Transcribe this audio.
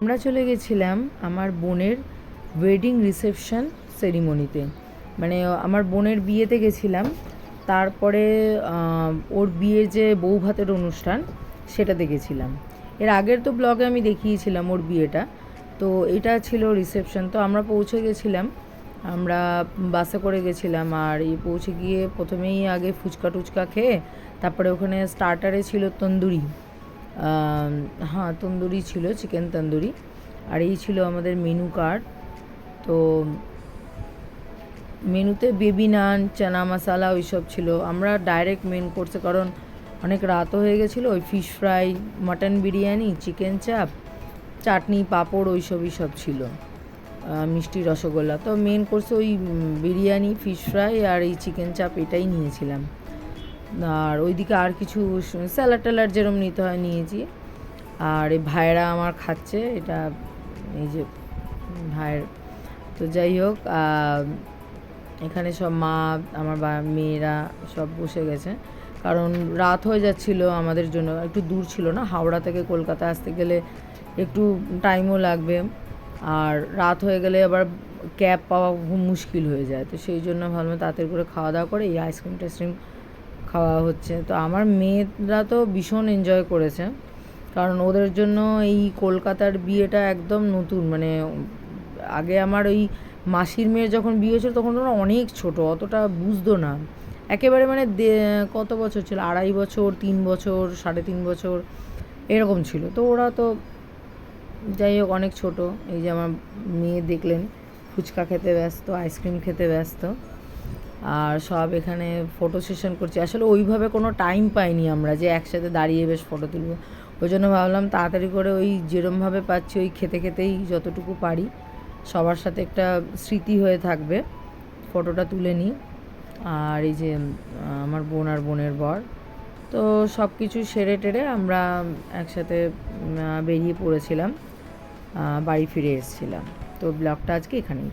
আমরা চলে গেছিলাম আমার বোনের ওয়েডিং রিসেপশন সেরিমনিতে। মানে আমার বোনের বিয়েতে গেছিলাম, তারপরে ওর বিয়ে যে বউ ভাতের অনুষ্ঠান সেটাতে গেছিলাম। এর আগের তো ব্লগে আমি দেখিয়েছিলাম ওর বিয়েটা, তো এটা ছিল রিসেপশন। তো আমরা পৌঁছে গেছিলাম, আমরা বাসে করে গেছিলাম। আর এই পৌঁছে গিয়ে প্রথমেই আগে ফুচকা টুচকা খেয়ে তারপরে ওখানে স্টার্টারে ছিল তন্দুরি। হ্যাঁ, তন্দুরি ছিল, চিকেন তন্দুরি। আর এই ছিল আমাদের মেনু কার্ড। তো মেনুতে বেবি নান, চানা মশালা ওইসব ছিল। আমরা ডাইরেক্ট মেন কোর্সে, কারণ অনেক রাতও হয়ে গেছিলো, ওই fish fry, mutton biryani, chicken চাপ, চাটনি, পাঁপড় ওইসবই সব ছিল, মিষ্টি, রসগোল্লা। তো মেন কোর্সে ওই বিরিয়ানি, ফিশ ফ্রাই আর এই চিকেন চাপ এটাই নিয়েছিলাম। আর ওইদিকে আর কিছু স্যালাড ট্যালাড যেরকম নিতে হয় নিয়েছি। আর এই ভাইয়েরা আমার খাচ্ছে, এটা এই যে ভাইয়ের। তো যাই হোক, এখানে সব মা, আমার মেয়েরা সব বসে গেছে, কারণ রাত হয়ে যাচ্ছিলো আমাদের জন্য। একটু দূর ছিল না, হাওড়া থেকে কলকাতা আসতে গেলে একটু টাইমও লাগবে, আর রাত হয়ে গেলে আবার ক্যাব পাওয়া খুব মুশকিল হয়ে যায়। তো সেই জন্য ভাবলাম তাড়াতাড়ি করে খাওয়া দাওয়া করে এই আইসক্রিম টাইসক্রিম খাওয়া হচ্ছে। তো আমার মেয়েরা তো ভীষণ এনজয় করেছে, কারণ ওদের জন্য এই কলকাতার বিয়েটা একদম নতুন। মানে আগে আমার ওই মাসির মেয়ের যখন বিয়ে হয়েছিল তখন ওরা অনেক ছোট, অতটা বুঝতো না একেবারে। মানে কত বছর ছিল, 2.5 বছর, 3 বছর, 3.5 বছর এরকম ছিল। তো ওরা তো যাই হোক অনেক ছোট। এই যে আমার মেয়ে দেখলেন ফুচকা খেতে ব্যস্ত, আইসক্রিম খেতে ব্যস্ত, আর সব এখানে ফটো সেশন করছি। আসলে ওইভাবে কোনো টাইম পাইনি আমরা যে একসাথে দাঁড়িয়ে বেশ ফটো তুলব। ওই জন্য ভাবলাম তাড়াতাড়ি করে ওই যেরমভাবে পাচ্ছি ওই খেতে খেতেই যতটুকু পারি সবার সাথে একটা স্মৃতি হয়ে থাকবে, ফটোটা তুলে নিই। আর এই যে আমার বোন আর বোনের বর, তো সব কিছু সেরে টেরে আমরা একসাথে বেরিয়ে পড়েছিলাম, বাড়ি ফিরে এসেছিলাম। তো ব্লগটা আজকে এখানেই।